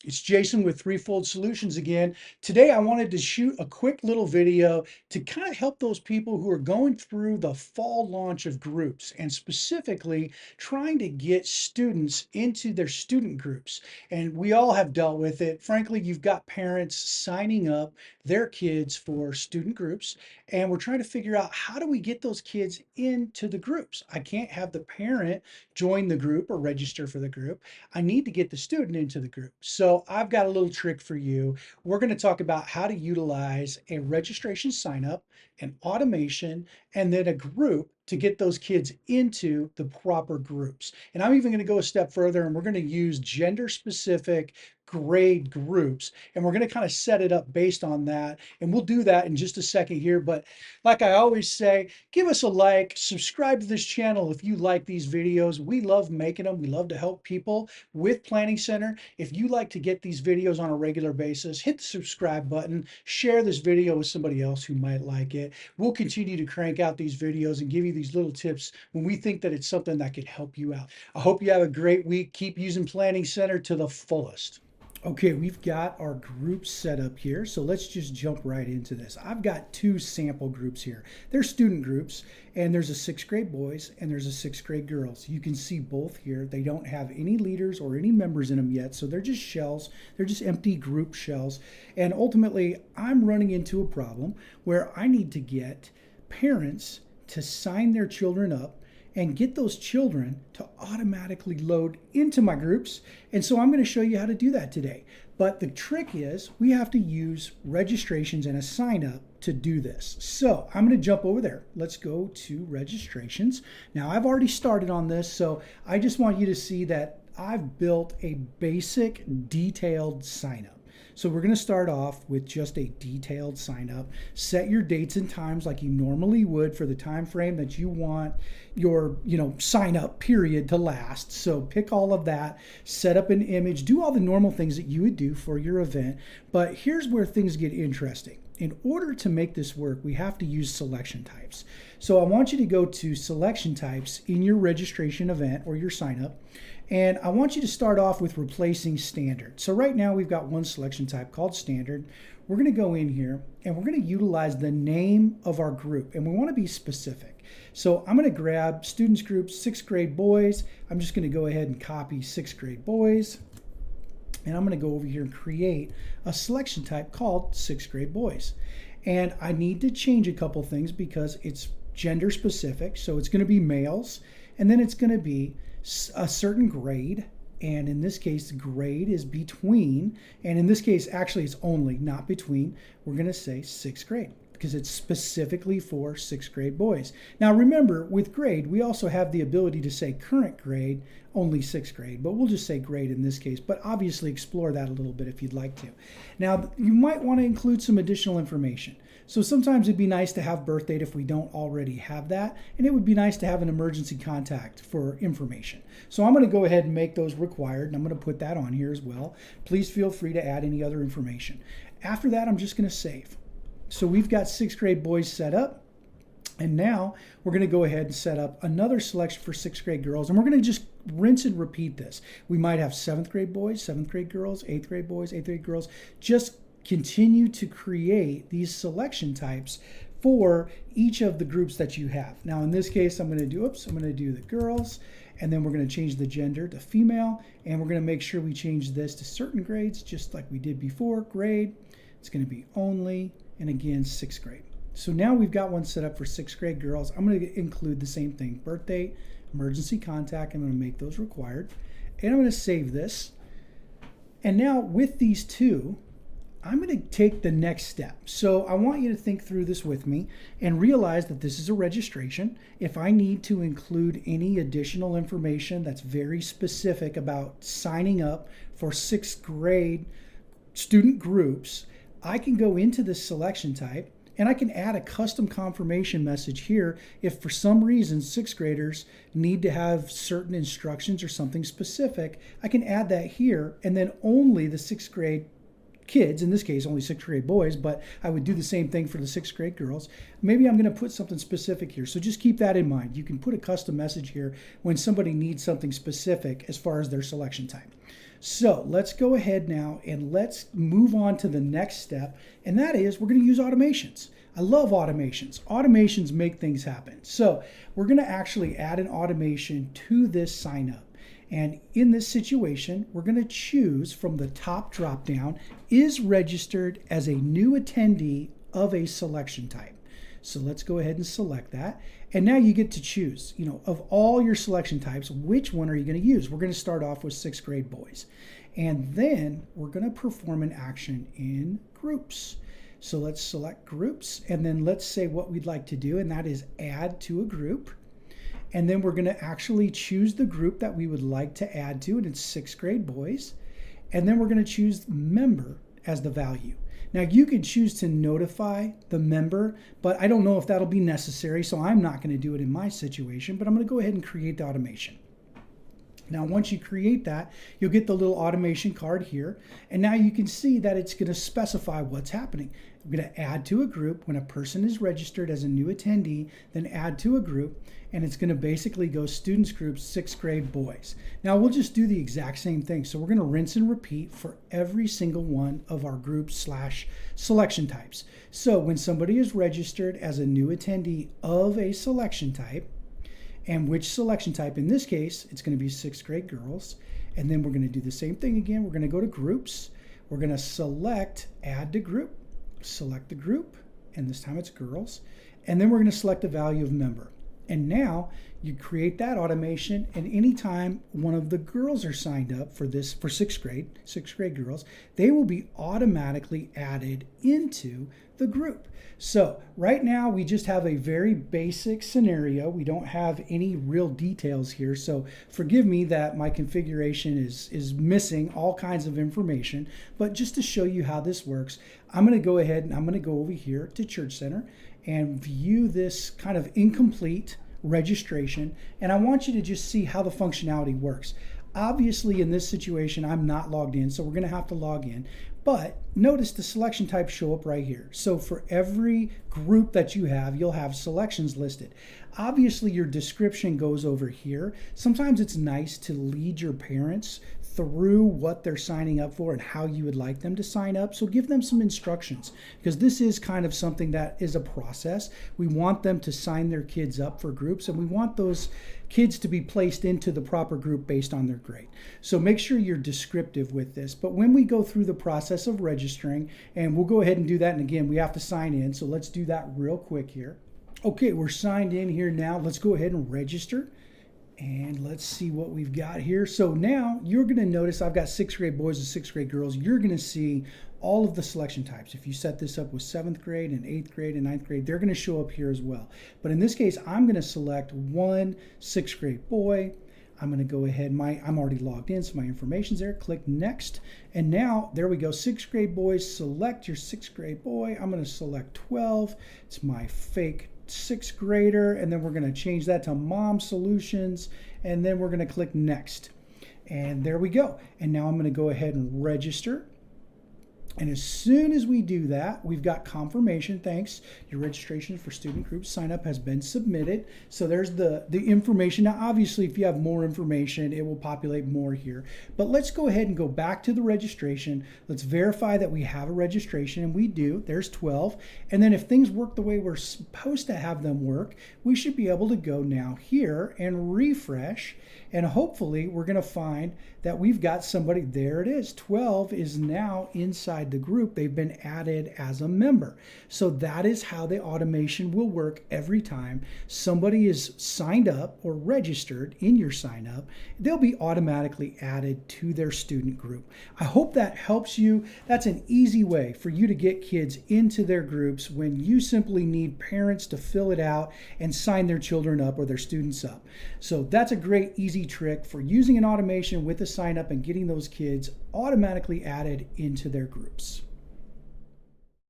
It's Jason with Threefold Solutions again. Today, I wanted to shoot a quick little video to kind of help those people who are going through the fall launch of groups and specifically trying to get students into their student groups. And we all have dealt with it. Frankly, you've got parents signing up their kids for student groups, and we're trying to figure out how do we get those kids into the groups. I can't have the parent join the group or register for the group. I need to get the student into the group. So I've got a little trick for you. We're going to talk about how to utilize a registration sign up, an automation, and then a group to get those kids into the proper groups. And I'm even going to go a step further, and we're going to use gender specific grade groups, and we're going to kind of set it up based on that. And we'll do that in just a second here. But like I always say, give us a like, subscribe to this channel if you like these videos. We love making them. We love to help people with Planning Center. If you like to get these videos on a regular basis, hit the subscribe button, share this video with somebody else who might like it. We'll continue to crank out these videos and give you these little tips when we think that it's something that could help you out. I hope you have a great week. Keep using Planning Center to the fullest. Okay, we've got our groups set up here, so let's just jump right into this. I've got two sample groups here. They're student groups, and there's a sixth grade boys and there's a sixth grade girls. You can see both here. They don't have any leaders or any members in them yet, so they're just shells. They're just empty group shells. And ultimately, I'm running into a problem where I need to get parents to sign their children up and get those children to automatically load into my groups. And so I'm going to show you how to do that today. But the trick is we have to use registrations and a sign up to do this. So I'm going to jump over there. Let's go to registrations. Now I've already started on this, so I just want you to see that I've built a basic detailed sign up. So we're going to start off with just a detailed sign up. Set your dates and times like you normally would for the time frame that you want your, sign up period to last. So pick all of that, set up an image, do all the normal things that you would do for your event. But here's where things get interesting. In order to make this work, we have to use selection types. So I want you to go to selection types in your registration event or your sign up. And I want you to start off with replacing standard. So right now we've got one selection type called standard. We're going to go in here and we're going to utilize the name of our group, and we want to be specific. So I'm going to grab students group sixth grade boys. I'm just going to go ahead and copy sixth grade boys. And I'm going to go over here and create a selection type called sixth grade boys. And I need to change a couple things because it's gender specific. So it's going to be males, and then it's going to be a certain grade. And in this case, the grade is between, and in this case, actually it's only, not between. We're going to say sixth grade because it's specifically for sixth grade boys. Now remember, with grade, we also have the ability to say current grade, only sixth grade, but we'll just say grade in this case, but obviously explore that a little bit if you'd like to. Now, you might want to include some additional information. So sometimes it'd be nice to have birth date if we don't already have that, and it would be nice to have an emergency contact for information. So I'm going to go ahead and make those required, and I'm going to put that on here as well. Please feel free to add any other information. After that, I'm just going to save. So we've got sixth grade boys set up, and now we're going to go ahead and set up another selection for sixth grade girls, and we're going to just rinse and repeat this. We might have seventh grade boys, seventh grade girls, eighth grade boys, eighth grade girls. Just continue to create these selection types for each of the groups that you have. Now in this case, I'm going to do the girls, and then we're going to change the gender to female, and we're going to make sure we change this to certain grades just like we did before. Grade, it's going to be only, and again, sixth grade. So now we've got one set up for sixth grade girls. I'm going to include the same thing, birth date, emergency contact. I'm going to make those required, and I'm going to save this. And now with these two, I'm going to take the next step. So I want you to think through this with me and realize that this is a registration. If I need to include any additional information that's very specific about signing up for sixth grade student groups, I can go into this selection type and I can add a custom confirmation message here if for some reason sixth graders need to have certain instructions or something specific. I can add that here, and then only the sixth grade kids, in this case only sixth grade boys, but I would do the same thing for the sixth grade girls. Maybe I'm going to put something specific here. So just keep that in mind. You can put a custom message here when somebody needs something specific as far as their selection time. So let's go ahead now and let's move on to the next step, and that is we're going to use automations. I love automations. Automations make things happen. So we're going to actually add an automation to this sign up. And in this situation, we're going to choose from the top drop down, is registered as a new attendee of a selection type. So let's go ahead and select that. And now you get to choose, of all your selection types, which one are you going to use? We're going to start off with 6th grade boys. And then we're going to perform an action in groups. So let's select groups, and then let's say what we'd like to do, and that is add to a group. And then we're going to actually choose the group that we would like to add to, and it's 6th grade boys. And then we're going to choose member as the value. Now you could choose to notify the member, but I don't know if that'll be necessary, so I'm not going to do it in my situation, but I'm going to go ahead and create the automation. Now, once you create that, you'll get the little automation card here. And now you can see that it's going to specify what's happening. I'm going to add to a group when a person is registered as a new attendee, then add to a group, and it's going to basically go students group 6th grade boys. Now, we'll just do the exact same thing. So we're going to rinse and repeat for every single one of our groups / selection types. So when somebody is registered as a new attendee of a selection type, and which selection type, in this case, it's going to be 6th grade girls. And then we're going to do the same thing again. We're going to go to groups. We're going to select add to group, select the group, and this time it's girls. And then we're going to select the value of member. And now you create that automation, and anytime one of the girls are signed up for 6th grade girls, they will be automatically added into the group. So right now we just have a very basic scenario. We don't have any real details here. So forgive me that my configuration is missing all kinds of information, but just to show you how this works, I'm going to go ahead and I'm going to go over here to Church Center and view this kind of incomplete registration. And I want you to just see how the functionality works. Obviously in this situation, I'm not logged in, so we're going to have to log in. But notice the selection types show up right here. So for every group that you have, you'll have selections listed. Obviously your description goes over here. Sometimes it's nice to lead your parents through what they're signing up for and how you would like them to sign up. So give them some instructions, because this is kind of something that is a process. We want them to sign their kids up for groups, and we want those kids to be placed into the proper group based on their grade. So make sure you're descriptive with this. But when we go through the process of registering, and we'll go ahead and do that, and again, we have to sign in. So let's do that real quick here. Okay, we're signed in here now. Let's go ahead and register. And let's see what we've got here. So now you're going to notice I've got 6th grade boys and 6th grade girls. You're going to see all of the selection types. If you set this up with 7th grade and 8th grade and 9th grade, they're going to show up here as well. But in this case, I'm going to select one 6th grade boy. I'm going to go ahead, I'm already logged in, so my information's there. Click next. And now, there we go, 6th grade boys, select your 6th grade boy. I'm going to select 12. It's my fake 6th grader, and then we're going to change that to Mom Solutions, and then we're going to click next. And there we go. And now I'm going to go ahead and register. And as soon as we do that, we've got confirmation. Thanks. Your registration for student group sign up has been submitted. So there's the information. Now, obviously, if you have more information, it will populate more here. But let's go ahead and go back to the registration. Let's verify that we have a registration, and we do. There's 12. And then if things work the way we're supposed to have them work, we should be able to go now here and refresh. And hopefully, we're going to find that we've got somebody. There it is. 12 is now inside the group. They've been added as a member. So that is how the automation will work every time somebody is signed up or registered in your sign up. They'll be automatically added to their student group. I hope that helps you. That's an easy way for you to get kids into their groups when you simply need parents to fill it out and sign their children up or their students up. So that's a great easy trick for using an automation with a sign up and getting those kids automatically added into their groups.